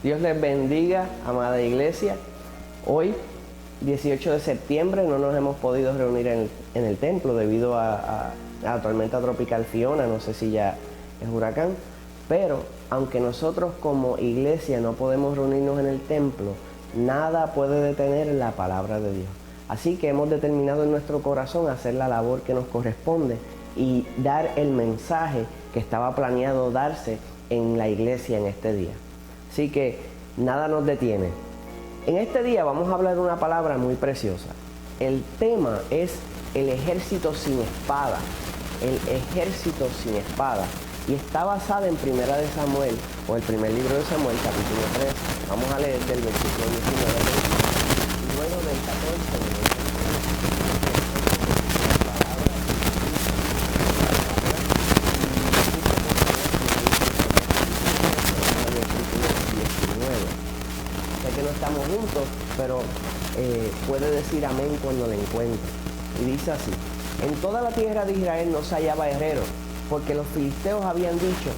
Dios les bendiga, amada iglesia. Hoy, 18 de septiembre, no nos hemos podido reunir en el templo debido a la tormenta tropical Fiona. No sé si ya es huracán, pero aunque nosotros como iglesia no podemos reunirnos en el templo, nada puede detener la palabra de Dios. Así que hemos determinado en nuestro corazón hacer la labor que nos corresponde y dar el mensaje que estaba planeado darse en la iglesia en este día. Así que nada nos detiene. En este día vamos a hablar de una palabra muy preciosa. El tema es el ejército sin espada. El ejército sin espada. Y está basada en Primera de Samuel, o el primer libro de Samuel, capítulo 3. Vamos a leer del versículo 19 y luego del 14. Que no estamos juntos, pero puede decir amén cuando le encuentre. Y dice así: en toda la tierra de Israel no se hallaba herrero, porque los filisteos habían dicho,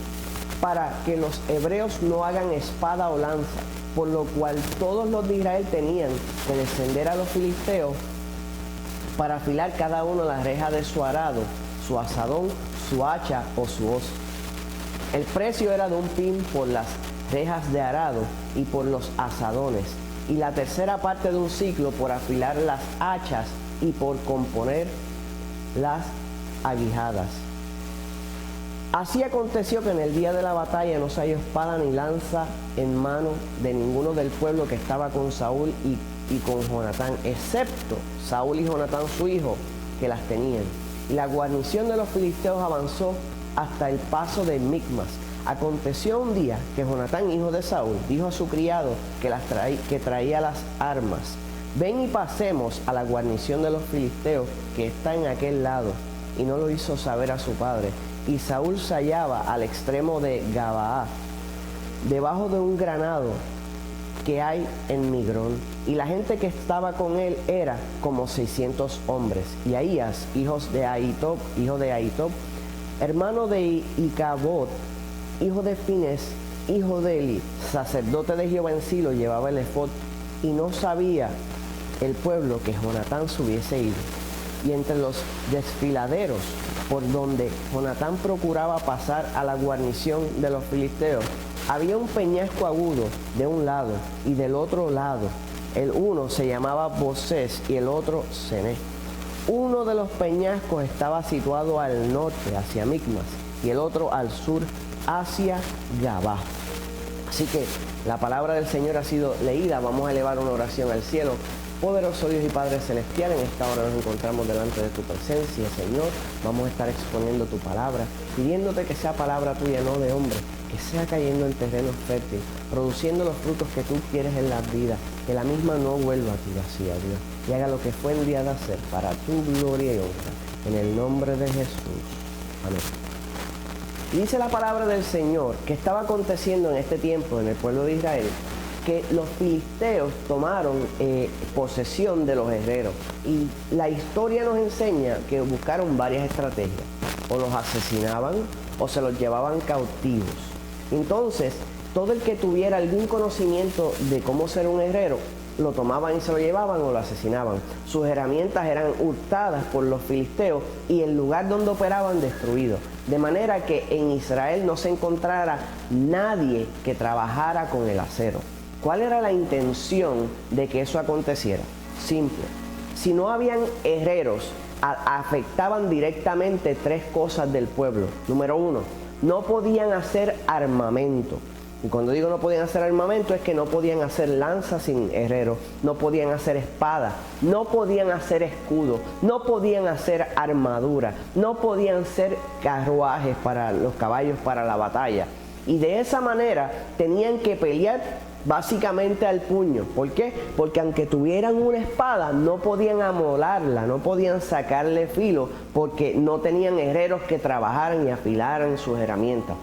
para que los hebreos no hagan espada o lanza, por lo cual todos los de Israel tenían que descender a los filisteos para afilar cada uno la reja de su arado, su asadón, su hacha o su hoz. El precio era de un pin por las rejas de arado y por los asadones, y la tercera parte de un siclo por afilar las hachas y por componer las aguijadas. Así aconteció que en el día de la batalla no se halló espada ni lanza en mano de ninguno del pueblo que estaba con Saúl y con Jonatán, excepto Saúl y Jonatán su hijo, que las tenían. Y la guarnición de los filisteos avanzó hasta el paso de Micmas. Aconteció un día que Jonatán, hijo de Saúl, dijo a su criado que traía las armas: ven y pasemos a la guarnición de los filisteos que está en aquel lado. Y no lo hizo saber a su padre. Y Saúl se hallaba al extremo de Gabaa, debajo de un granado que hay en Migrón. Y la gente que estaba con él era como 600 hombres. Y Ahías, hijo de Ahitob, hermano de Icabod, hijo de Finés, hijo de Eli, sacerdote de Jehová en Silo, llevaba el efod, y no sabía el pueblo que Jonatán se hubiese ido. Y entre los desfiladeros por donde Jonatán procuraba pasar a la guarnición de los filisteos, había un peñasco agudo de un lado y del otro lado. El uno se llamaba Bosés y el otro Cené. Uno de los peñascos estaba situado al norte, hacia Micmas, y el otro al sur, hacia Gabá. Así que la palabra del Señor ha sido leída. Vamos a elevar una oración al cielo. Poderoso Dios y Padre Celestial, en esta hora nos encontramos delante de tu presencia, Señor. Vamos a estar exponiendo tu palabra, pidiéndote que sea palabra tuya, no de hombre, que sea cayendo en terreno fértil, produciendo los frutos que tú quieres en la vida, que la misma no vuelva a ti vacía, Dios, y haga lo que fue enviada a hacer para tu gloria y honra, en el nombre de Jesús. Amén. Y dice la palabra del Señor que estaba aconteciendo en este tiempo en el pueblo de Israel, que los filisteos tomaron posesión de los herreros. Y la historia nos enseña que buscaron varias estrategias. O los asesinaban o se los llevaban cautivos. Entonces, todo el que tuviera algún conocimiento de cómo ser un herrero, lo tomaban y se lo llevaban o lo asesinaban. Sus herramientas eran hurtadas por los filisteos y el lugar donde operaban destruido. De manera que en Israel no se encontrara nadie que trabajara con el acero. ¿Cuál era la intención de que eso aconteciera? Simple. Si no habían herreros, afectaban directamente tres cosas del pueblo. Número uno, no podían hacer armamento. Y cuando digo no podían hacer armamento es que no podían hacer lanzas sin herrero, no podían hacer espada, no podían hacer escudo, no podían hacer armadura, no podían hacer carruajes para los caballos para la batalla. Y de esa manera tenían que pelear básicamente al puño. ¿Por qué? Porque aunque tuvieran una espada, no podían amolarla, no podían sacarle filo, porque no tenían herreros que trabajaran y afilaran sus herramientas.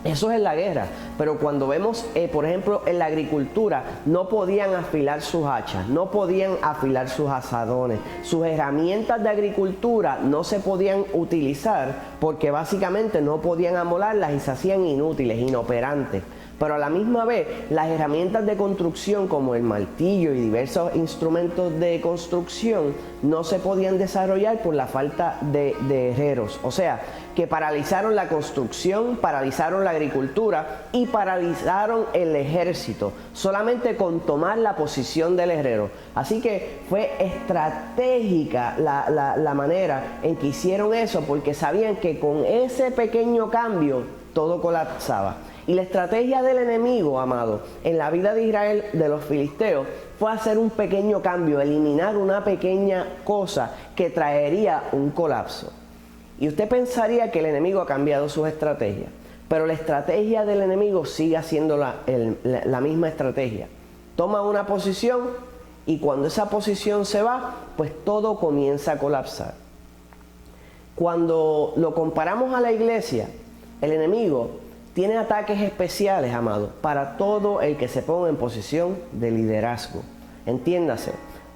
Eso es en la guerra, pero cuando vemos, por ejemplo, en la agricultura, no podían afilar sus hachas, no podían afilar sus asadones, sus herramientas de agricultura no se podían utilizar porque básicamente no podían amolarlas y se hacían inútiles, inoperantes. pero a la misma vez las herramientas de construcción como el martillo y diversos instrumentos de construcción no se podían desarrollar por la falta de herreros. O sea, que paralizaron la construcción, paralizaron la agricultura y paralizaron el ejército, solamente con tomar la posición del herrero. Así que fue estratégica la manera en que hicieron eso, porque sabían que con ese pequeño cambio todo colapsaba. Y la estrategia del enemigo, amado, en la vida de Israel, de los filisteos, fue hacer un pequeño cambio, eliminar una pequeña cosa que traería un colapso. Y usted pensaría que el enemigo ha cambiado sus estrategias, pero la estrategia del enemigo sigue siendo la misma estrategia. Toma una posición y cuando esa posición se va, pues todo comienza a colapsar. Cuando lo comparamos a la iglesia, el enemigo tiene ataques especiales, amado, para todo el que se ponga en posición de liderazgo. Entiéndase,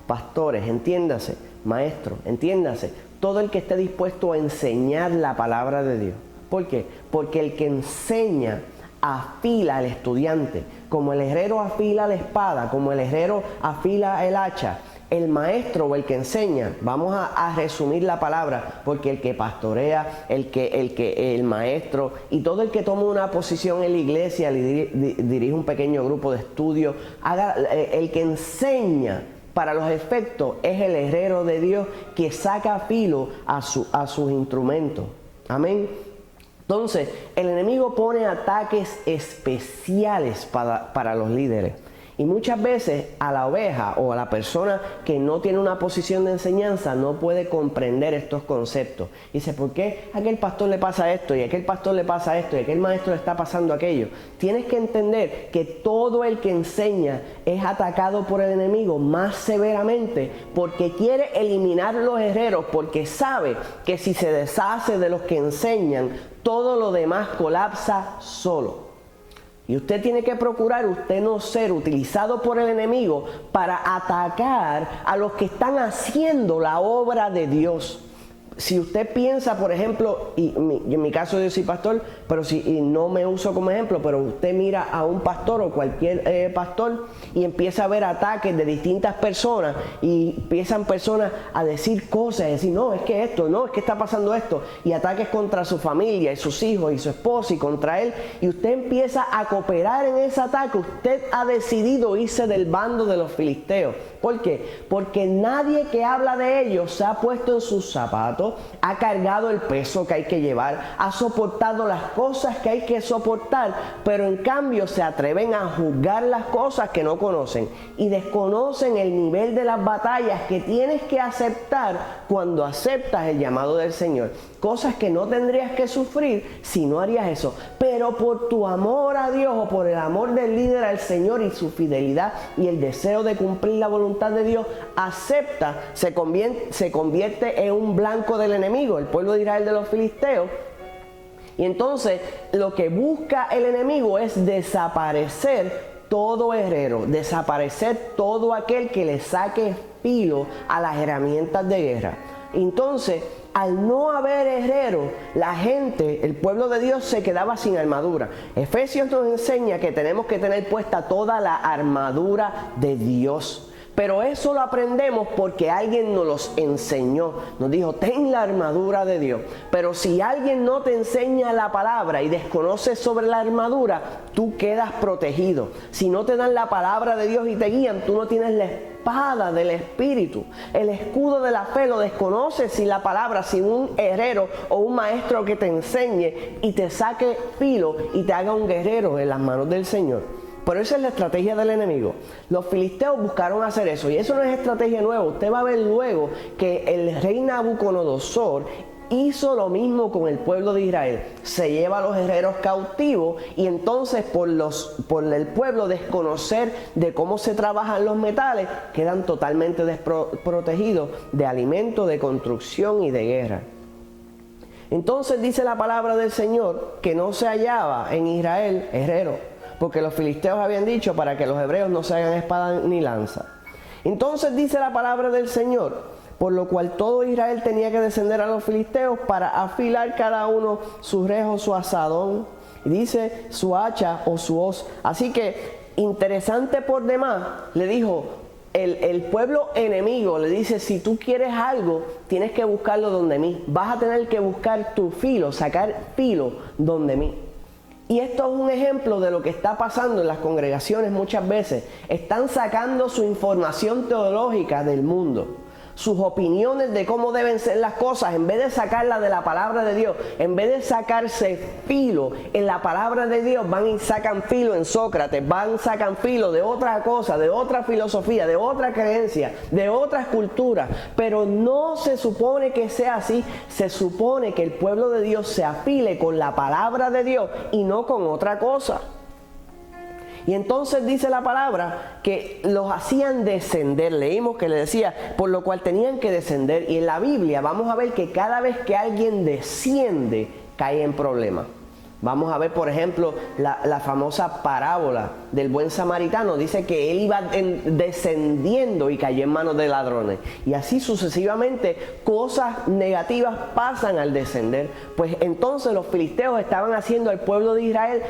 pastores, entiéndase, maestros, entiéndase, todo el que esté dispuesto a enseñar la palabra de Dios. ¿Por qué? Porque el que enseña afila al estudiante, como el herrero afila la espada, como el herrero afila el hacha. El maestro o el que enseña, vamos a resumir la palabra, porque el que pastorea, el maestro y todo el que toma una posición en la iglesia, dirige un pequeño grupo de estudio, el que enseña para los efectos es el herrero de Dios que saca filo a sus instrumentos. Amén. Entonces, el enemigo pone ataques especiales para los líderes. Y muchas veces a la oveja o a la persona que no tiene una posición de enseñanza no puede comprender estos conceptos. Dice, ¿por qué a aquel pastor le pasa esto y a aquel pastor le pasa esto y a aquel maestro le está pasando aquello? Tienes que entender que todo el que enseña es atacado por el enemigo más severamente porque quiere eliminar los herreros, porque sabe que si se deshace de los que enseñan, todo lo demás colapsa solo. Y usted tiene que procurar usted no ser utilizado por el enemigo para atacar a los que están haciendo la obra de Dios. Si usted piensa, por ejemplo, y en mi caso yo soy pastor, pero y no me uso como ejemplo, pero usted mira a un pastor o cualquier pastor y empieza a ver ataques de distintas personas y empiezan personas a decir cosas, decir, no, es que esto, no, es que está pasando esto, y ataques contra su familia y sus hijos y su esposa y contra él, y usted empieza a cooperar en ese ataque. Usted ha decidido irse del bando de los filisteos. ¿Por qué? Porque nadie que habla de ellos se ha puesto en sus zapatos, ha cargado el peso que hay que llevar, ha soportado las cosas que hay que soportar, pero en cambio se atreven a juzgar las cosas que no conocen y desconocen el nivel de las batallas que tienes que aceptar cuando aceptas el llamado del Señor. Cosas que no tendrías que sufrir si no harías eso, pero por tu amor a Dios o por el amor del líder al Señor y su fidelidad y el deseo de cumplir la voluntad de Dios, acepta, se convierte en un blanco del enemigo, el pueblo de Israel de los filisteos. Y entonces lo que busca el enemigo es desaparecer todo herrero, desaparecer todo aquel que le saque filo a las herramientas de guerra. Entonces, al no haber herrero, la gente, el pueblo de Dios se quedaba sin armadura. Efesios nos enseña que tenemos que tener puesta toda la armadura de Dios. Pero eso lo aprendemos porque alguien nos los enseñó. Nos dijo, ten la armadura de Dios. Pero si alguien no te enseña la palabra y desconoces sobre la armadura, tú quedas protegido. Si no te dan la palabra de Dios y te guían, tú no tienes la espada del Espíritu. El escudo de la fe lo desconoces sin la palabra, sin un herrero o un maestro que te enseñe y te saque filo y te haga un guerrero en las manos del Señor. Pero esa es la estrategia del enemigo. Los filisteos buscaron hacer eso y eso no es estrategia nueva. Usted va a ver luego que el rey Nabucodonosor hizo lo mismo con el pueblo de Israel. Se lleva a los herreros cautivos y entonces por el pueblo desconocer de cómo se trabajan los metales, quedan totalmente desprotegidos de alimento, de construcción y de guerra. Entonces dice la palabra del Señor que no se hallaba en Israel herrero, porque los filisteos habían dicho para que los hebreos no se hagan espada ni lanza. Entonces dice la palabra del Señor, por lo cual todo Israel tenía que descender a los filisteos para afilar cada uno su rejo, su asadón, Y dice su hacha o su hoz. Así que, interesante por demás, le dijo, el pueblo enemigo le dice, si tú quieres algo, tienes que buscarlo donde mí. Vas a tener que buscar tu filo, sacar filo donde mí. Y esto es un ejemplo de lo que está pasando en las congregaciones muchas veces. Están sacando su información teológica del mundo, sus opiniones de cómo deben ser las cosas, en vez de sacarla de la palabra de Dios, en vez de sacarse filo en la palabra de Dios, van y sacan filo en Sócrates, van y sacan filo de otra cosa, de otra filosofía, de otra creencia, de otras culturas. Pero no se supone que sea así. Se supone que el pueblo de Dios se afile con la palabra de Dios y no con otra cosa. Y entonces dice la palabra que los hacían descender. Leímos que le decía, por lo cual tenían que descender. Y en la Biblia vamos a ver que cada vez que alguien desciende, cae en problemas. Vamos a ver, por ejemplo, la famosa parábola del buen samaritano. Dice que él iba descendiendo y cayó en manos de ladrones. Y así sucesivamente, cosas negativas pasan al descender. Pues entonces los filisteos estaban haciendo al pueblo de Israel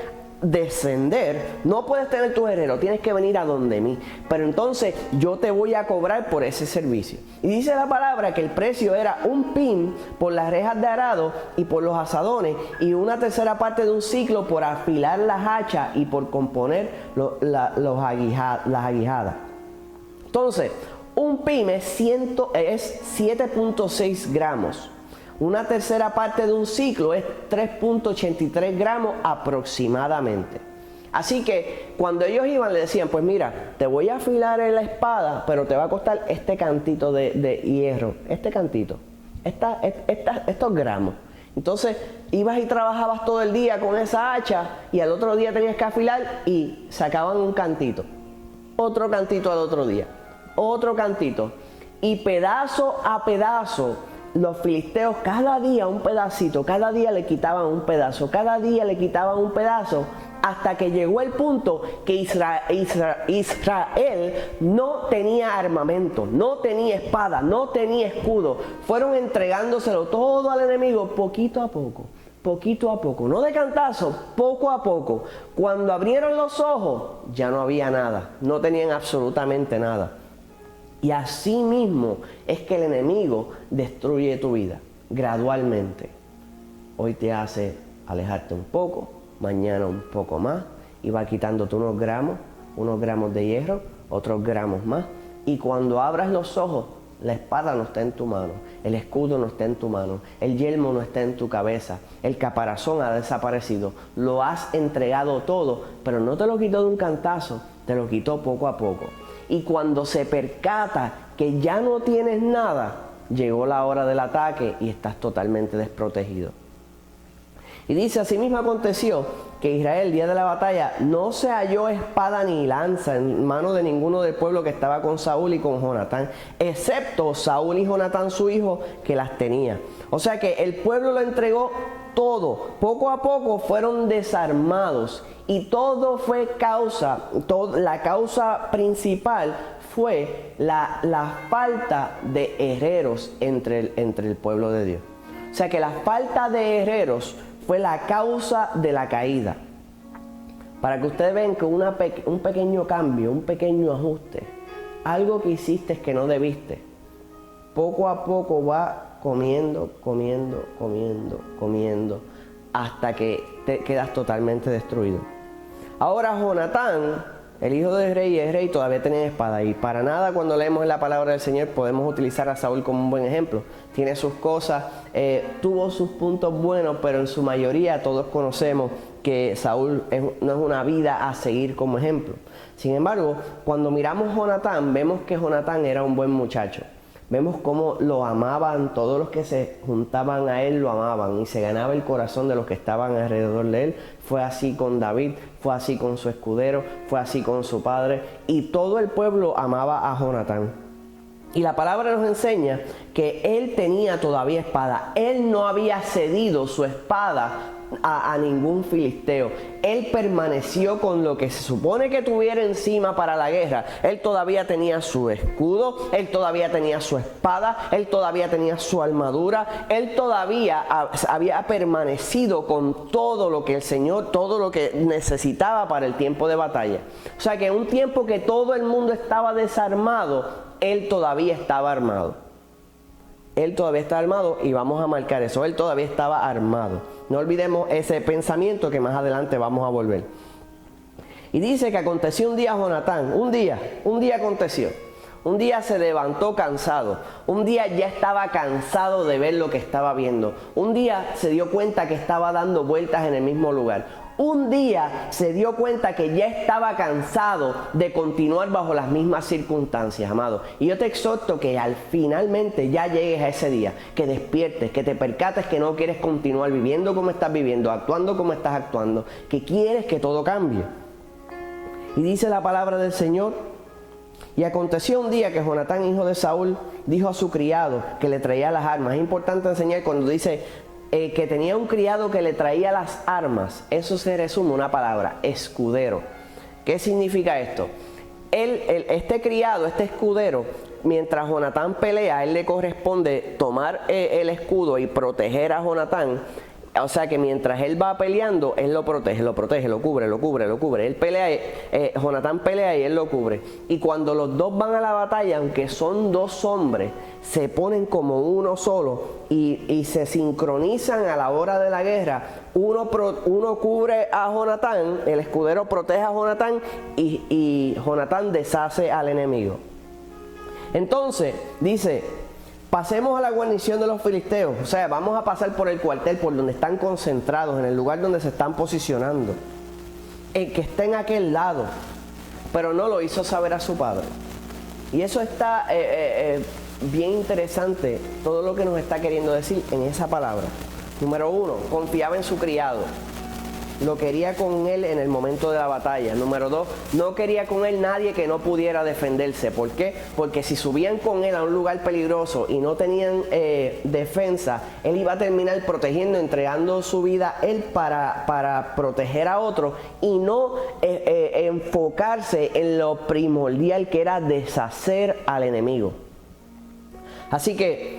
descender. No puedes tener tu herrero, tienes que venir a donde mí, pero entonces yo te voy a cobrar por ese servicio. Y dice la palabra que el precio era un pin por las rejas de arado y por los asadones, y una tercera parte de un ciclo por afilar las hachas y por componer las aguijadas. Entonces, un pin es 7.6 gramos. Una tercera parte de un ciclo es 3.83 gramos aproximadamente. Así que cuando ellos iban le decían, pues mira, te voy a afilar en la espada, pero te va a costar este cantito de hierro, este cantito, estos gramos. Entonces ibas y trabajabas todo el día con esa hacha y al otro día tenías que afilar y sacaban un cantito, otro cantito al otro día, otro cantito, y pedazo a pedazo. Los filisteos cada día un pedacito, cada día le quitaban un pedazo, cada día le quitaban un pedazo, hasta que llegó el punto que Israel no tenía armamento, no tenía espada, no tenía escudo. Fueron entregándoselo todo al enemigo poquito a poco, no de cantazo, poco a poco. Cuando abrieron los ojos ya no había nada, no tenían absolutamente nada. Y así mismo es que el enemigo destruye tu vida gradualmente. Hoy te hace alejarte un poco, mañana un poco más, y va quitándote unos gramos de hierro, otros gramos más. Y cuando abras los ojos, la espada no está en tu mano, el escudo no está en tu mano, el yelmo no está en tu cabeza, el caparazón ha desaparecido. Lo has entregado todo, pero no te lo quitó de un cantazo, te lo quitó poco a poco. Y cuando se percata que ya no tienes nada, llegó la hora del ataque y estás totalmente desprotegido. Y dice, asimismo aconteció que Israel, el día de la batalla, no se halló espada ni lanza en mano de ninguno del pueblo que estaba con Saúl y con Jonatán, excepto Saúl y Jonatán su hijo, que las tenía. O sea que el pueblo lo entregó todo. Poco a poco fueron desarmados. Y todo fue la causa principal fue la falta de herreros entre el pueblo de Dios. O sea que la falta de herreros fue la causa de la caída. Para que ustedes vean que un pequeño cambio, un pequeño ajuste, algo que hiciste que no debiste, poco a poco va comiendo, hasta que te quedas totalmente destruido. Ahora Jonatán, el hijo del rey, es rey, todavía tenía espada, y para nada cuando leemos la palabra del Señor podemos utilizar a Saúl como un buen ejemplo. Tiene sus cosas, tuvo sus puntos buenos, pero en su mayoría todos conocemos que Saúl no es una vida a seguir como ejemplo. Sin embargo, cuando miramos Jonatán, vemos que Jonatán era un buen muchacho. Vemos cómo lo amaban, todos los que se juntaban a él lo amaban y se ganaba el corazón de los que estaban alrededor de él. Fue así con David, fue así con su escudero, fue así con su padre, y todo el pueblo amaba a Jonatán. Y la palabra nos enseña que él tenía todavía espada. Él no había cedido su espada a ningún filisteo. Él permaneció con lo que se supone que tuviera encima para la guerra. Él todavía tenía su escudo, él todavía tenía su espada, él todavía tenía su armadura, él todavía había permanecido con todo lo que el Señor, todo lo que necesitaba para el tiempo de batalla. O sea que en un tiempo que todo el mundo estaba desarmado, él todavía estaba armado. Él todavía está armado y vamos a marcar eso. Él todavía estaba armado. No olvidemos ese pensamiento que más adelante vamos a volver. Y dice que aconteció un día a Jonatán. Un día aconteció. Un día se levantó cansado. Un día ya estaba cansado de ver lo que estaba viendo. Un día se dio cuenta que estaba dando vueltas en el mismo lugar. Un día se dio cuenta que ya estaba cansado de continuar bajo las mismas circunstancias, amado. Y yo te exhorto que finalmente ya llegues a ese día, que despiertes, que te percates que no quieres continuar viviendo como estás viviendo, actuando como estás actuando, que quieres que todo cambie. Y dice la palabra del Señor: y aconteció un día que Jonatán, hijo de Saúl, dijo a su criado que le traía las armas. Es importante enseñar cuando dice que tenía un criado que le traía las armas. Eso se resume en una palabra: escudero. ¿Qué significa esto? Este criado, este escudero, mientras Jonatán pelea, a él le corresponde tomar el escudo y proteger a Jonatán. O sea que mientras él va peleando, él lo protege, lo cubre. Él pelea, Jonatán pelea y él lo cubre. Y cuando los dos van a la batalla, aunque son dos hombres, se ponen como uno solo y se sincronizan a la hora de la guerra. Uno cubre a Jonatán, el escudero protege a Jonatán y Jonatán deshace al enemigo. Entonces, dice: pasemos a la guarnición de los filisteos. O sea, vamos a pasar por el cuartel, por donde están concentrados, en el lugar donde se están posicionando. El que está en aquel lado. Pero no lo hizo saber a su padre. Y eso está bien interesante, todo lo que nos está queriendo decir en esa palabra. Número 1, confiaba en su criado. Lo quería con él en el momento de la batalla. Número 2, no quería con él nadie que no pudiera defenderse. ¿Por qué? Porque si subían con él a un lugar peligroso y no tenían defensa, él iba a terminar protegiendo, entregando su vida él para proteger a otros y no enfocarse en lo primordial, que era deshacer al enemigo. Así que,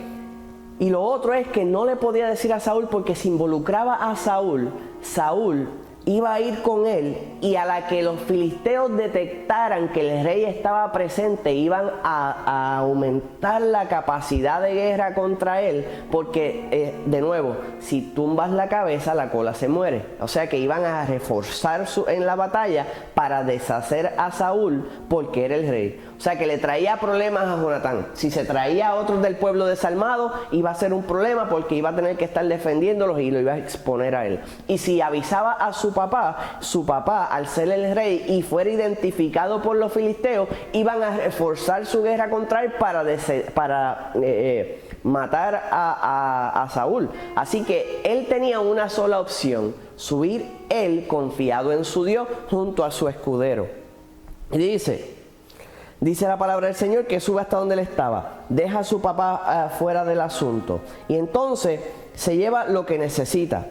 y lo otro es que no le podía decir a Saúl, porque si involucraba a Saúl, Saúl iba a ir con él, y a la que los filisteos detectaran que el rey estaba presente, iban a aumentar la capacidad de guerra contra él, porque de nuevo, si tumbas la cabeza, la cola se muere. O sea que iban a reforzar en la batalla para deshacer a Saúl, porque era el rey. O sea que le traía problemas a Jonatán. Si se traía a otros del pueblo desarmado, iba a ser un problema, porque iba a tener que estar defendiéndolos y lo iba a exponer a él. Y si avisaba a su papá, al ser el rey y fuera identificado por los filisteos, iban a reforzar su guerra contra él para matar a Saúl. Así que él tenía una sola opción: subir él confiado en su Dios junto a su escudero. Y dice la palabra del Señor que sube hasta donde él estaba, deja a su papá fuera del asunto, y entonces se lleva lo que necesita.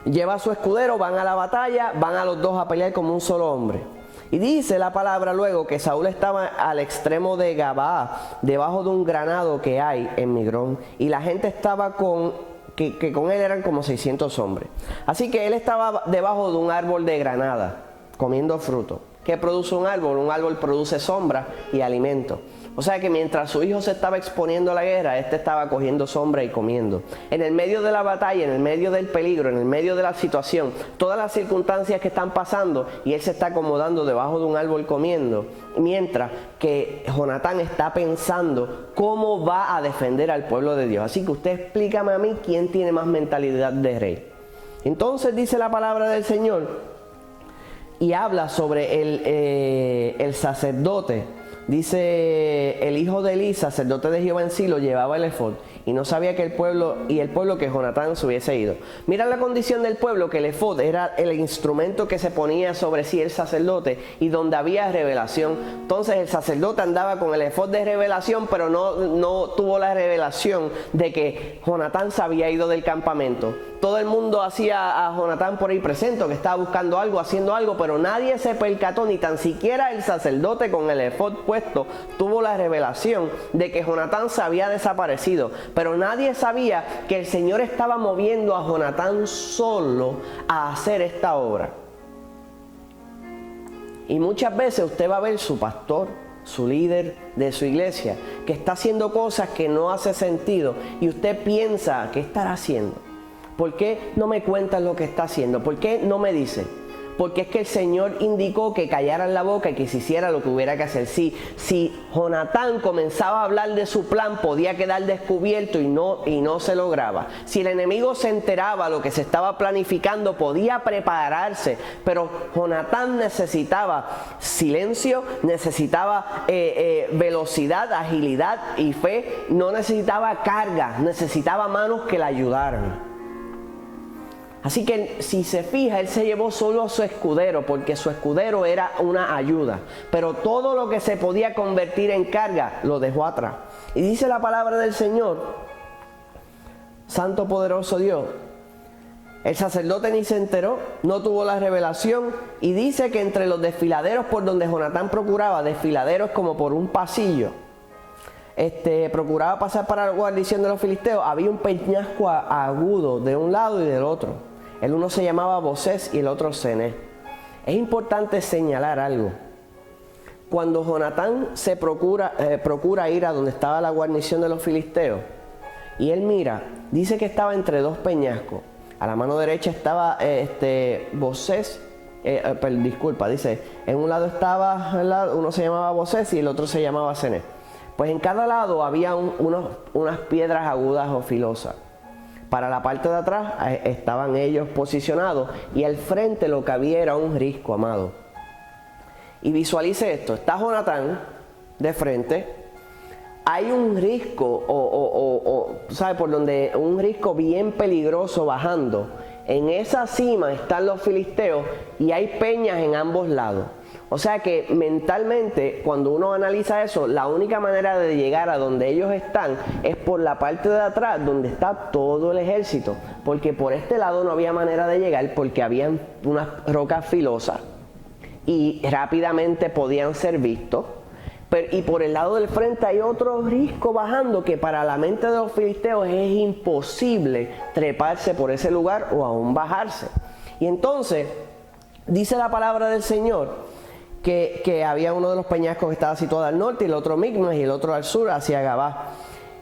Lleva a su escudero, van a la batalla, van a los dos a pelear como un solo hombre. Y dice la palabra luego que Saúl estaba al extremo de Gabaa, debajo de un granado que hay en Migrón, y la gente estaba que con él eran como 600 hombres. Así que él estaba debajo de un árbol de granada, comiendo fruto. ¿Qué produce un árbol? Un árbol produce sombra y alimento. O sea que mientras su hijo se estaba exponiendo a la guerra, este estaba cogiendo sombra y comiendo. En el medio de la batalla, en el medio del peligro, en el medio de la situación, todas las circunstancias que están pasando, y él se está acomodando debajo de un árbol comiendo, mientras que Jonatán está pensando cómo va a defender al pueblo de Dios. Así que usted explícame a mí quién tiene más mentalidad de rey. Entonces dice la palabra del Señor y habla sobre el sacerdote dice, el hijo de Elí, sacerdote de Jehová en Silo, llevaba el efod y no sabía que el pueblo que Jonatán se hubiese ido. Mira la condición del pueblo, que el efod era el instrumento que se ponía sobre sí el sacerdote y donde había revelación. Entonces el sacerdote andaba con el efod de revelación, pero no tuvo la revelación de que Jonatán se había ido del campamento. Todo el mundo hacía a Jonatán por ahí presente, que estaba buscando algo, haciendo algo, pero nadie se percató, ni tan siquiera el sacerdote con el efod puesto tuvo la revelación de que Jonatán se había desaparecido. Pero nadie sabía que el Señor estaba moviendo a Jonatán solo a hacer esta obra. Y muchas veces usted va a ver su pastor, su líder de su iglesia, que está haciendo cosas que no hace sentido y usted piensa, ¿qué estará haciendo? ¿Por qué no me cuentan lo que está haciendo? ¿Por qué no me dice? Porque es que el Señor indicó que callaran la boca y que se hiciera lo que hubiera que hacer. Si Jonatán comenzaba a hablar de su plan, podía quedar descubierto y no se lograba. Si el enemigo se enteraba lo que se estaba planificando, podía prepararse. Pero Jonatán necesitaba silencio, necesitaba velocidad, agilidad y fe. No necesitaba carga, necesitaba manos que la ayudaran. Así que si se fija, él se llevó solo a su escudero, porque su escudero era una ayuda. Pero todo lo que se podía convertir en carga, lo dejó atrás. Y dice la palabra del Señor, Santo poderoso Dios, el sacerdote ni se enteró, no tuvo la revelación, y dice que entre los desfiladeros por donde Jonatán procuraba, desfiladeros como por un pasillo, procuraba pasar para la guarnición de los filisteos, había un peñasco agudo de un lado y del otro. El uno se llamaba Bosés y el otro Cené. Es importante señalar algo. Cuando Jonatán se procura ir a donde estaba la guarnición de los filisteos, y él mira, dice que estaba entre dos peñascos. A la mano derecha estaba Bosés, dice, en un lado estaba, uno se llamaba Bosés y el otro se llamaba Cené. Pues en cada lado había unas piedras agudas o filosas. Para la parte de atrás estaban ellos posicionados y al frente lo que había era un risco, amado. Y visualice esto, está Jonatán de frente, hay un risco, ¿sabe? Por donde un risco bien peligroso bajando. En esa cima están los filisteos y hay peñas en ambos lados. O sea que mentalmente, cuando uno analiza eso, la única manera de llegar a donde ellos están es por la parte de atrás, donde está todo el ejército. Porque por este lado no había manera de llegar porque habían unas rocas filosas y rápidamente podían ser vistos. Y por el lado del frente hay otro risco bajando que para la mente de los filisteos es imposible treparse por ese lugar o aún bajarse. Y entonces, dice la palabra del Señor, que había uno de los peñascos que estaba situado al norte y el otro Micmas y el otro al sur hacia Gabá.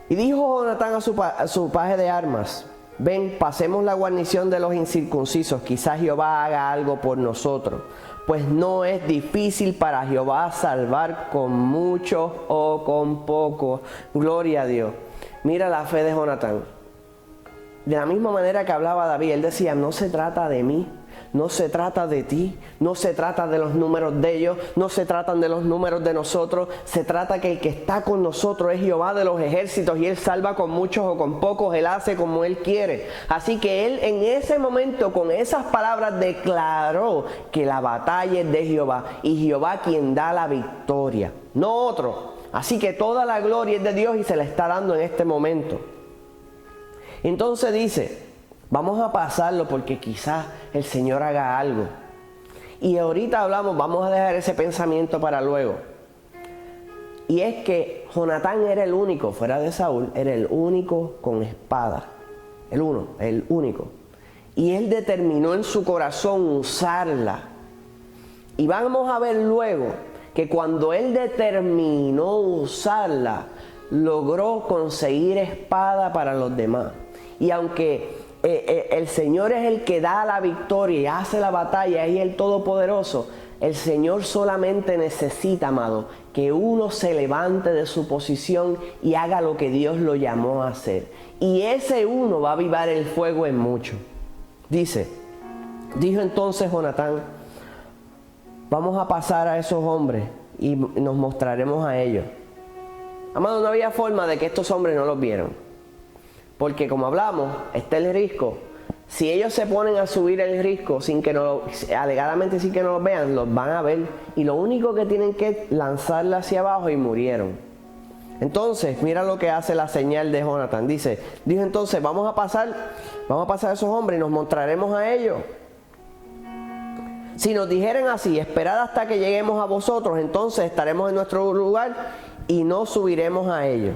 Y dijo Jonatán a su paje de armas, ven, pasemos la guarnición de los incircuncisos, quizás Jehová haga algo por nosotros, pues no es difícil para Jehová salvar con mucho o con poco. Gloria a Dios. Mira la fe de Jonatán. De la misma manera que hablaba David, él decía, no se trata de mí, no se trata de ti, no se trata de los números de ellos, no se tratan de los números de nosotros, se trata que el que está con nosotros es Jehová de los ejércitos y Él salva con muchos o con pocos, Él hace como Él quiere. Así que Él en ese momento con esas palabras declaró que la batalla es de Jehová y Jehová quien da la victoria, no otro. Así que toda la gloria es de Dios y se la está dando en este momento. Entonces dice, vamos a pasarlo porque quizás el Señor haga algo. Y ahorita hablamos, vamos a dejar ese pensamiento para luego. Y es que Jonatán era el único, fuera de Saúl, era el único con espada. El único. Y él determinó en su corazón usarla. Y vamos a ver luego que cuando él determinó usarla, logró conseguir espada para los demás. Y aunque el Señor es el que da la victoria y hace la batalla y es el Todopoderoso, el Señor solamente necesita, amado, que uno se levante de su posición y haga lo que Dios lo llamó a hacer. Y ese uno va a avivar el fuego en mucho. Dijo entonces Jonatán, vamos a pasar a esos hombres y nos mostraremos a ellos. Amado, no había forma de que estos hombres no los vieran. Porque como hablamos, está el risco. Si ellos se ponen a subir el risco alegadamente sin que no los vean, los van a ver. Y lo único que tienen que es lanzarla hacia abajo y murieron. Entonces, mira lo que hace la señal de Jonatán. Dijo entonces, vamos a pasar a esos hombres y nos mostraremos a ellos. Si nos dijeren así, esperad hasta que lleguemos a vosotros, entonces estaremos en nuestro lugar y no subiremos a ellos.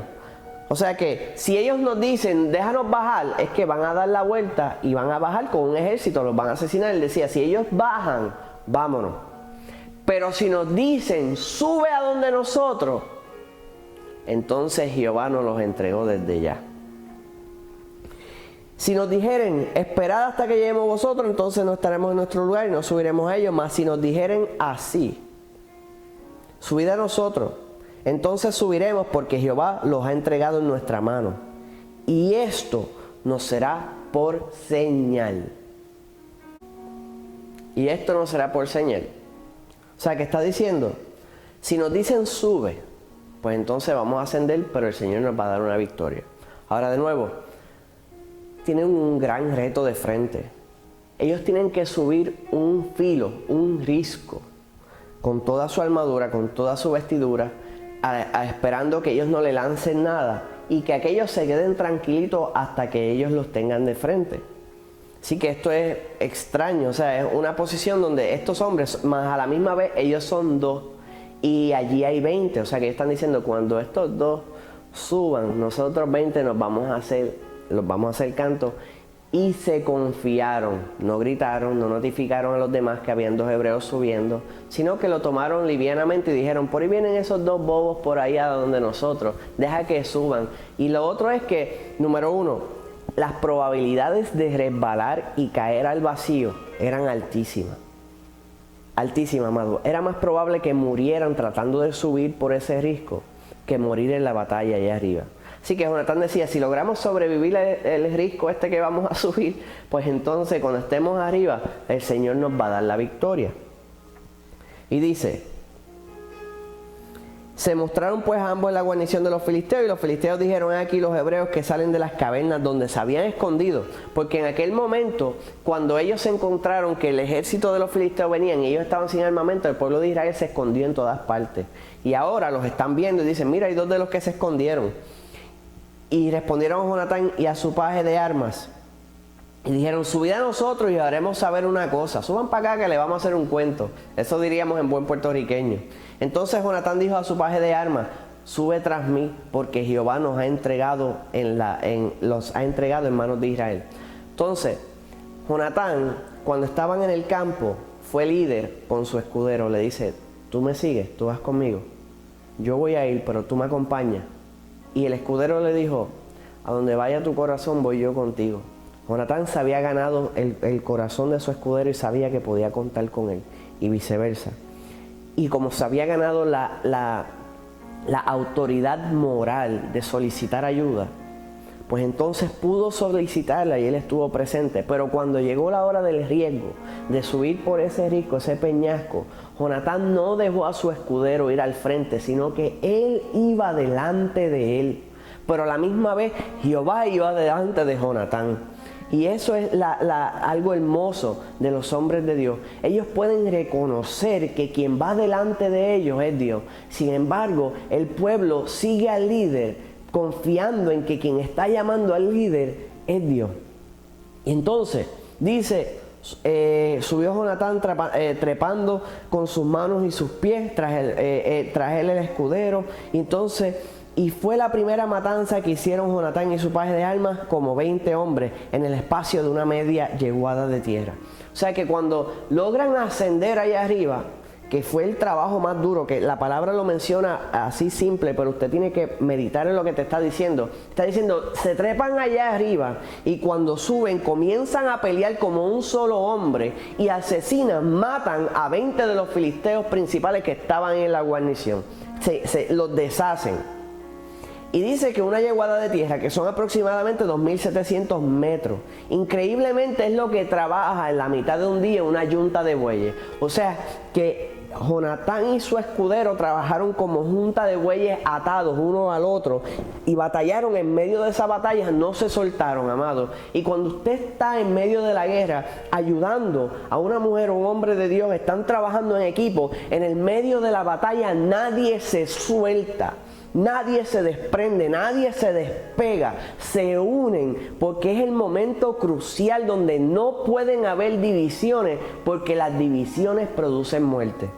O sea que si ellos nos dicen, déjanos bajar, es que van a dar la vuelta y van a bajar con un ejército, los van a asesinar. Él decía, si ellos bajan, vámonos. Pero si nos dicen, sube a donde nosotros, entonces Jehová nos los entregó desde ya. Si nos dijeren, esperad hasta que lleguemos vosotros, entonces no estaremos en nuestro lugar y no subiremos a ellos. Mas si nos dijeren así, subid a nosotros, entonces subiremos, porque Jehová los ha entregado en nuestra mano. Y esto nos será por señal. Y esto nos será por señal. O sea, que está diciendo, si nos dicen sube, pues entonces vamos a ascender, pero el Señor nos va a dar una victoria. Ahora de nuevo, tienen un gran reto de frente. Ellos tienen que subir un filo, un risco, con toda su armadura, con toda su vestidura, esperando que ellos no le lancen nada y que aquellos se queden tranquilitos hasta que ellos los tengan de frente. Así que esto es extraño, o sea, es una posición donde estos hombres, más a la misma vez, ellos son dos y allí hay 20, o sea que ellos están diciendo, cuando estos dos suban, nosotros 20 los vamos a hacer canto. Y se confiaron, no gritaron, no notificaron a los demás que habían 2 hebreos subiendo, sino que lo tomaron livianamente y dijeron, por ahí vienen esos 2 bobos por ahí a donde nosotros, deja que suban. Y lo otro es que, número 1, las probabilidades de resbalar y caer al vacío eran altísimas. Altísimas, amado. Era más probable que murieran tratando de subir por ese risco que morir en la batalla allá arriba. Así que Jonatán decía, si logramos sobrevivir el risco que vamos a subir, pues entonces cuando estemos arriba, el Señor nos va a dar la victoria. Y dice, se mostraron pues ambos en la guarnición de los filisteos, y los filisteos dijeron, aquí los hebreos que salen de las cavernas donde se habían escondido, porque en aquel momento, cuando ellos se encontraron que el ejército de los filisteos venían y ellos estaban sin armamento, el pueblo de Israel se escondió en todas partes. Y ahora los están viendo y dicen, mira, hay 2 de los que se escondieron. Y respondieron a Jonatán y a su paje de armas y dijeron, subid a nosotros y haremos saber una cosa, suban para acá que le vamos a hacer un cuento. Eso diríamos en buen puertorriqueño. Entonces Jonatán dijo a su paje de armas, sube tras mí, porque Jehová nos ha entregado los ha entregado en manos de Israel. Entonces Jonatán, cuando estaban en el campo, fue líder con su escudero. Le dice, tú me sigues, tú vas conmigo, yo voy a ir, pero tú me acompañas. Y el escudero le dijo, a donde vaya tu corazón voy yo contigo. Jonatán se había ganado el corazón de su escudero y sabía que podía contar con él, y viceversa. Y como se había ganado la autoridad moral de solicitar ayuda, pues entonces pudo solicitarla y él estuvo presente. Pero cuando llegó la hora del riesgo, de subir por ese risco, ese peñasco, Jonatán no dejó a su escudero ir al frente, sino que él iba delante de él. Pero a la misma vez Jehová iba delante de Jonatán. Y eso es algo hermoso de los hombres de Dios. Ellos pueden reconocer que quien va delante de ellos es Dios. Sin embargo, el pueblo sigue al líder confiando en que quien está llamando al líder es Dios. Y entonces dice, subió Jonatán trepando con sus manos y sus pies tras él el escudero. Y fue la primera matanza que hicieron Jonatán y su paje de armas, como 20 hombres en el espacio de una media yeguada de tierra. O sea que cuando logran ascender allá arriba, que fue el trabajo más duro, que la palabra lo menciona así simple, pero usted tiene que meditar en lo que te está diciendo. Está diciendo, se trepan allá arriba y cuando suben comienzan a pelear como un solo hombre y asesinan, matan a 20 de los filisteos principales que estaban en la guarnición. Los deshacen. Y dice que una yeguada de tierra, que son aproximadamente 2.700 metros, increíblemente es lo que trabaja en la mitad de un día una yunta de bueyes. O sea que Jonatán y su escudero trabajaron como junta de bueyes atados uno al otro y batallaron en medio de esa batalla, no se soltaron, amados. Y cuando usted está en medio de la guerra ayudando a una mujer o un hombre de Dios, están trabajando en equipo, en el medio de la batalla nadie se suelta. Nadie se desprende, nadie se despega, se unen porque es el momento crucial donde no pueden haber divisiones porque las divisiones producen muerte.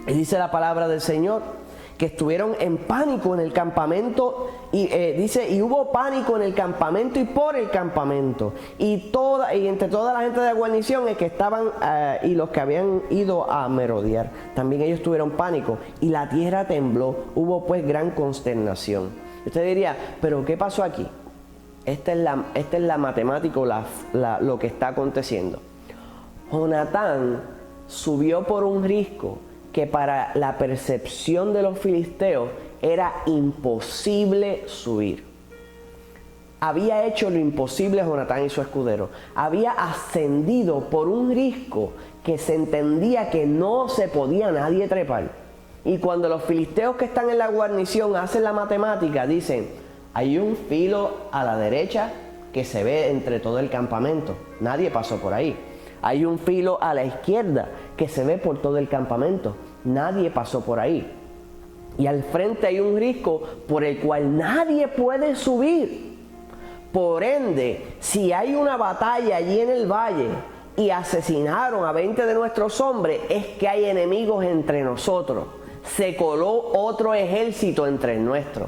Y dice la palabra del Señor que estuvieron en pánico en el campamento y dice, y hubo pánico en el campamento y por el campamento y entre toda la gente de la guarnición que estaban y los que habían ido a merodear, también ellos tuvieron pánico y la tierra tembló, hubo pues gran consternación. Usted diría, pero ¿qué pasó aquí? Esta es la matemática, lo que está aconteciendo. Jonatán subió por un risco que para la percepción de los filisteos era imposible subir. Había hecho lo imposible Jonatán y su escudero. Había ascendido por un risco que se entendía que no se podía nadie trepar. Y cuando los filisteos que están en la guarnición hacen la matemática, dicen, hay un filo a la derecha que se ve entre todo el campamento. Nadie pasó por ahí. Hay un filo a la izquierda que se ve por todo el campamento. Nadie pasó por ahí. Y al frente hay un risco por el cual nadie puede subir. Por ende, si hay una batalla allí en el valle y asesinaron a 20 de nuestros hombres, es que hay enemigos entre nosotros. Se coló otro ejército entre el nuestro.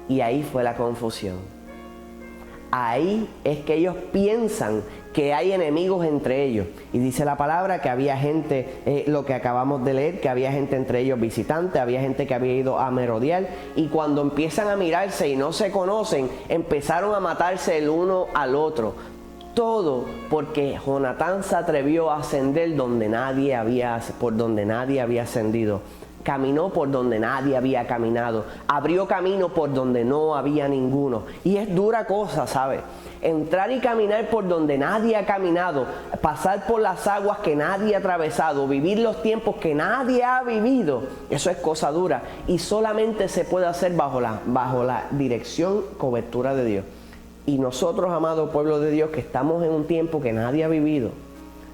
Y ahí fue la confusión. Ahí es que ellos piensan que hay enemigos entre ellos. Y dice la palabra que había gente, lo que acabamos de leer, que había gente entre ellos visitantes, había gente que había ido a merodear. Y cuando empiezan a mirarse y no se conocen, empezaron a matarse el uno al otro. Todo porque Jonatán se atrevió a ascender por donde nadie había ascendido. Caminó por donde nadie había caminado. Abrió camino por donde no había ninguno. Y es dura cosa, ¿sabe? Entrar y caminar por donde nadie ha caminado. Pasar por las aguas que nadie ha atravesado. Vivir los tiempos que nadie ha vivido. Eso es cosa dura. Y solamente se puede hacer bajo la dirección, cobertura de Dios. Y nosotros, amado pueblo de Dios, que estamos en un tiempo que nadie ha vivido,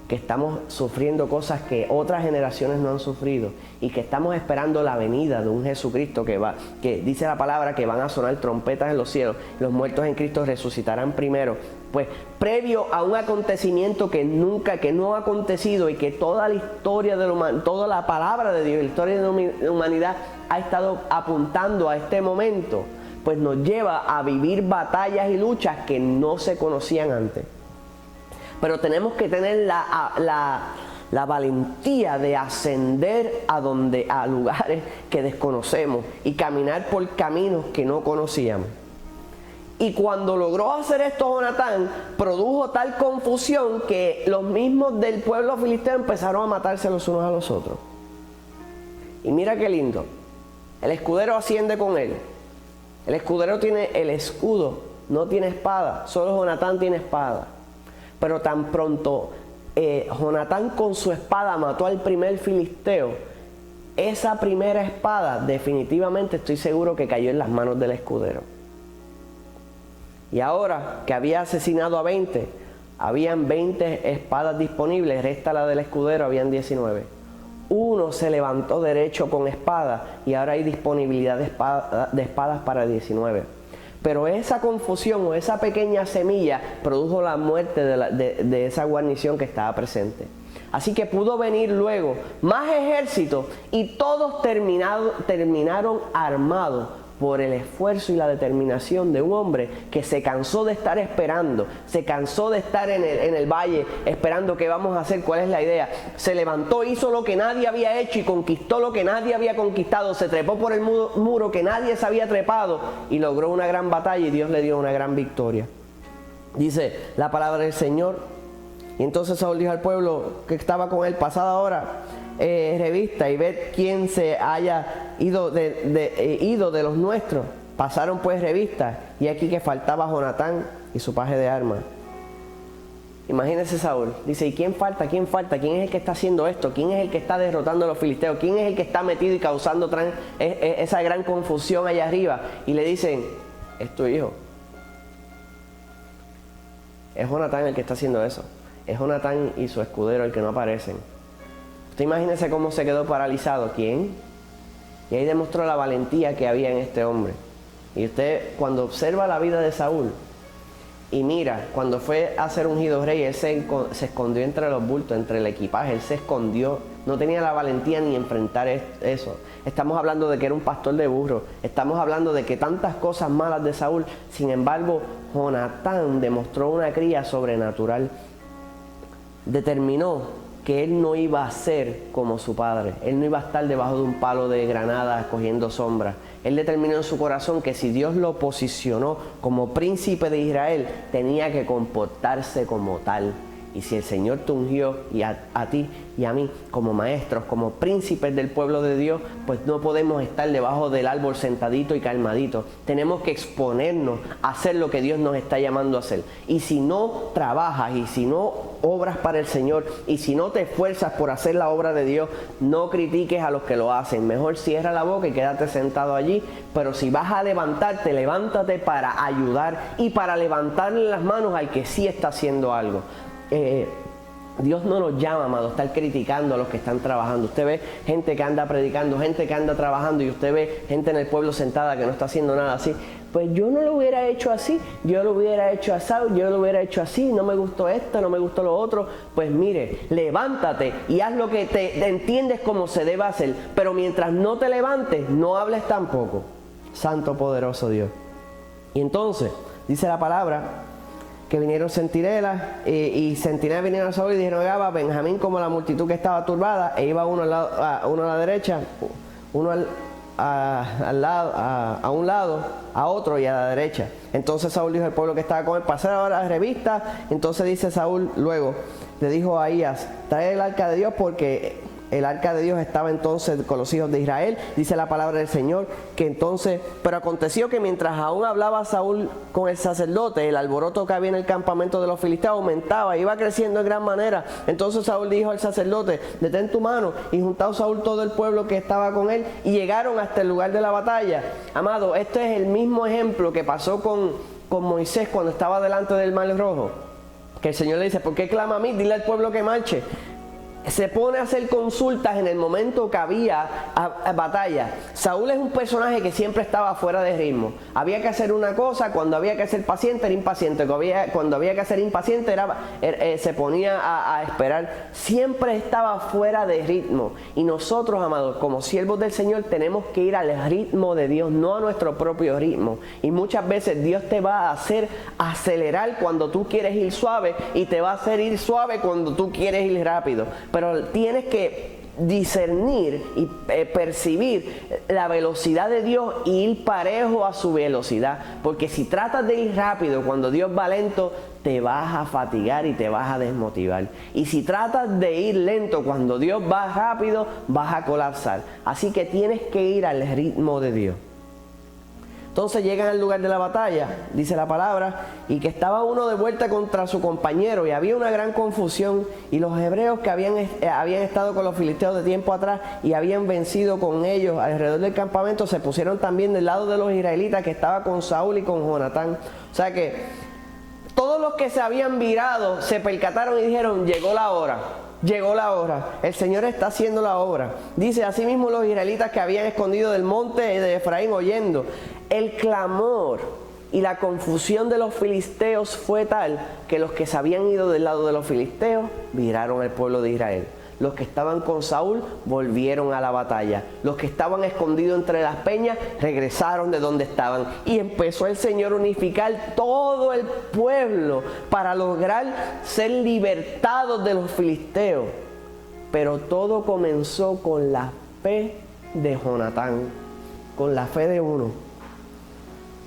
que estamos sufriendo cosas que otras generaciones no han sufrido y que estamos esperando la venida de un Jesucristo que dice la palabra que van a sonar trompetas en los cielos, los muertos en Cristo resucitarán primero. Pues previo a un acontecimiento que no ha acontecido y que toda la historia toda la palabra de Dios, la historia de la humanidad ha estado apuntando a este momento, pues nos lleva a vivir batallas y luchas que no se conocían antes. Pero tenemos que tener la valentía de ascender a lugares que desconocemos y caminar por caminos que no conocíamos. Y cuando logró hacer esto Jonatán, produjo tal confusión que los mismos del pueblo filisteo empezaron a matarse los unos a los otros. Y mira qué lindo, el escudero asciende con él. El escudero tiene el escudo, no tiene espada, solo Jonatán tiene espada. Pero tan pronto Jonatán con su espada mató al primer filisteo, esa primera espada definitivamente estoy seguro que cayó en las manos del escudero. Y ahora que había asesinado a 20, habían 20 espadas disponibles, resta la del escudero, habían 19. Uno se levantó derecho con espada y ahora hay disponibilidad de espadas para 19. Pero esa confusión o esa pequeña semilla produjo la muerte de esa guarnición que estaba presente. Así que pudo venir luego más ejércitos y todos terminaron armados por el esfuerzo y la determinación de un hombre que se cansó de estar esperando, se cansó de estar en el valle esperando qué vamos a hacer, cuál es la idea. Se levantó, hizo lo que nadie había hecho y conquistó lo que nadie había conquistado, se trepó por el muro que nadie se había trepado y logró una gran batalla y Dios le dio una gran victoria. Dice la palabra del Señor. Y entonces Saúl dijo al pueblo que estaba con él: pasad ahora revista y ved quién se haya ido de los nuestros Pasaron pues revistas y aquí que faltaba Jonatán y su paje de armas. Imagínese Saúl, dice, ¿y quién falta? ¿Quién falta? ¿Quién es el que está haciendo esto? ¿Quién es el que está derrotando a los filisteos? ¿Quién es el que está metido y causando esa gran confusión allá arriba? Y le dicen, es tu hijo. Es Jonatán el que está haciendo eso. Es Jonatán y su escudero el que no aparecen. Usted imagínese cómo se quedó paralizado. ¿Quién? Y ahí demostró la valentía que había en este hombre. Y usted, cuando observa la vida de Saúl, y mira, cuando fue a ser ungido rey, él se escondió entre los bultos, entre el equipaje, él se escondió, no tenía la valentía ni enfrentar eso. Estamos hablando de que era un pastor de burros, estamos hablando de que tantas cosas malas de Saúl, sin embargo, Jonatán demostró una cría sobrenatural. Determinó que él no iba a ser como su padre, él no iba a estar debajo de un palo de granada cogiendo sombra. Él determinó en su corazón que si Dios lo posicionó como príncipe de Israel, tenía que comportarse como tal. Y si el Señor te ungió y a ti y a mí como maestros, como príncipes del pueblo de Dios, pues no podemos estar debajo del árbol sentadito y calmadito. Tenemos que exponernos a hacer lo que Dios nos está llamando a hacer. Y si no trabajas y si no obras para el Señor y si no te esfuerzas por hacer la obra de Dios, no critiques a los que lo hacen. Mejor cierra la boca y quédate sentado allí. Pero si vas a levantarte, levántate para ayudar y para levantarle las manos al que sí está haciendo algo. Dios no nos llama, amado, a estar criticando a los que están trabajando. Usted ve gente que anda predicando, gente que anda trabajando, y usted ve gente en el pueblo sentada que no está haciendo nada así. Pues yo no lo hubiera hecho así, yo lo hubiera hecho así, yo lo hubiera hecho así, no me gustó esto, no me gustó lo otro. Pues mire, levántate y haz lo que te entiendes como se debe hacer. Pero mientras no te levantes, no hables tampoco. Santo poderoso Dios. Y entonces, dice la palabra, que vinieron centinelas y centinelas vinieron a Saúl y dijeron, Gaba, Benjamín como la multitud que estaba turbada, e iba uno a la derecha, uno a un lado, a otro y a la derecha. Entonces Saúl dijo al pueblo que estaba con él, pasar ahora la revista. Entonces dice Saúl luego, le dijo a Ahías, trae el arca de Dios, porque el arca de Dios estaba entonces con los hijos de Israel. Dice la palabra del Señor que entonces, pero aconteció que mientras aún hablaba Saúl con el sacerdote, el alboroto que había en el campamento de los filisteos aumentaba, iba creciendo en gran manera. Entonces Saúl dijo al sacerdote, detén tu mano, y juntado Saúl todo el pueblo que estaba con él, y llegaron hasta el lugar de la batalla. Amado, este es el mismo ejemplo que pasó con Moisés cuando estaba delante del Mar Rojo, que el Señor le dice, ¿por qué clama a mí? Dile al pueblo que marche. Se pone a hacer consultas en el momento que había batalla. Saúl es un personaje que siempre estaba fuera de ritmo. Había que hacer una cosa, cuando había que ser paciente era impaciente, cuando había que ser impaciente se ponía a esperar. Siempre estaba fuera de ritmo. Y nosotros, amados, como siervos del Señor, tenemos que ir al ritmo de Dios, no a nuestro propio ritmo. Y muchas veces Dios te va a hacer acelerar cuando tú quieres ir suave, y te va a hacer ir suave cuando tú quieres ir rápido. Pero tienes que discernir y percibir la velocidad de Dios y ir parejo a su velocidad. Porque si tratas de ir rápido cuando Dios va lento, te vas a fatigar y te vas a desmotivar. Y si tratas de ir lento cuando Dios va rápido, vas a colapsar. Así que tienes que ir al ritmo de Dios. Entonces llegan al lugar de la batalla, dice la palabra, y que estaba uno de vuelta contra su compañero, y había una gran confusión, y los hebreos que habían estado con los filisteos de tiempo atrás y habían vencido con ellos alrededor del campamento, se pusieron también del lado de los israelitas que estaba con Saúl y con Jonatán. O sea que todos los que se habían virado se percataron y dijeron, llegó la hora. Llegó la hora, el Señor está haciendo la obra. Dice, asimismo los israelitas que habían escondido del monte de Efraín oyendo. El clamor y la confusión de los filisteos fue tal que los que se habían ido del lado de los filisteos viraron al pueblo de Israel. Los que estaban con Saúl volvieron a la batalla. Los que estaban escondidos entre las peñas regresaron de donde estaban. Y empezó el Señor a unificar todo el pueblo para lograr ser libertados de los filisteos. Pero todo comenzó con la fe de Jonatán, con la fe de uno.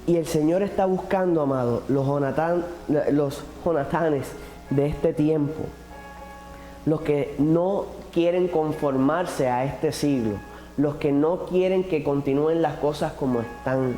Y el Señor está buscando, amado, los Jonatanes de este tiempo. Los que no quieren conformarse a este siglo, los que no quieren que continúen las cosas como están.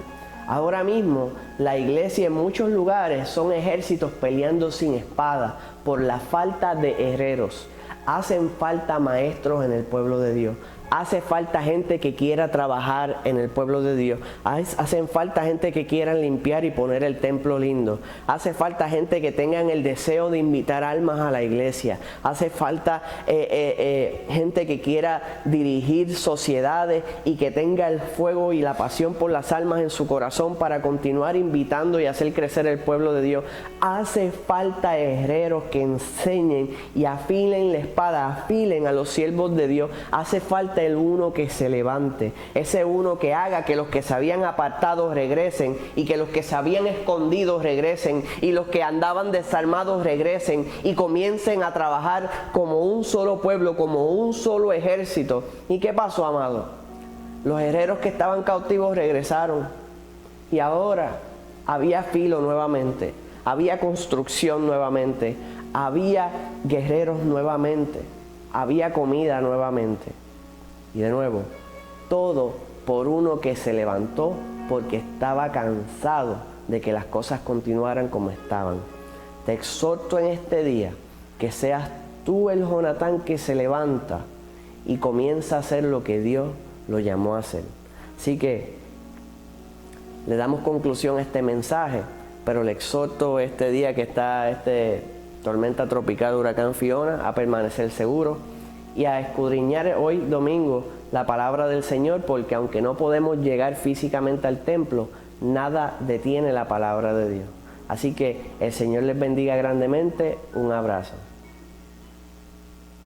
Ahora mismo la iglesia en muchos lugares son ejércitos peleando sin espada por la falta de herreros. Hacen falta maestros en el pueblo de Dios. Hace falta gente que quiera trabajar en el pueblo de Dios. Hacen falta gente que quiera limpiar y poner el templo lindo. Hace falta gente que tengan el deseo de invitar almas a la iglesia. Hace falta gente que quiera dirigir sociedades y que tenga el fuego y la pasión por las almas en su corazón para continuar invitando y hacer crecer el pueblo de Dios. Hace falta herreros que enseñen y afilen la espada, afilen a los siervos de Dios. Hace falta el uno que se levante, ese uno que haga que los que se habían apartado regresen y que los que se habían escondido regresen y los que andaban desarmados regresen y comiencen a trabajar como un solo pueblo, como un solo ejército. ¿Y qué pasó, amado? Los herreros que estaban cautivos regresaron y ahora había filo nuevamente, había construcción nuevamente, había guerreros nuevamente, había comida nuevamente. Y de nuevo, todo por uno que se levantó porque estaba cansado de que las cosas continuaran como estaban. Te exhorto en este día que seas tú el Jonatán que se levanta y comienza a hacer lo que Dios lo llamó a hacer. Así que le damos conclusión a este mensaje, pero le exhorto este día que está tormenta tropical huracán Fiona a permanecer seguro y a escudriñar hoy domingo la palabra del Señor, porque aunque no podemos llegar físicamente al templo, nada detiene la palabra de Dios. Así que el Señor les bendiga grandemente. Un abrazo.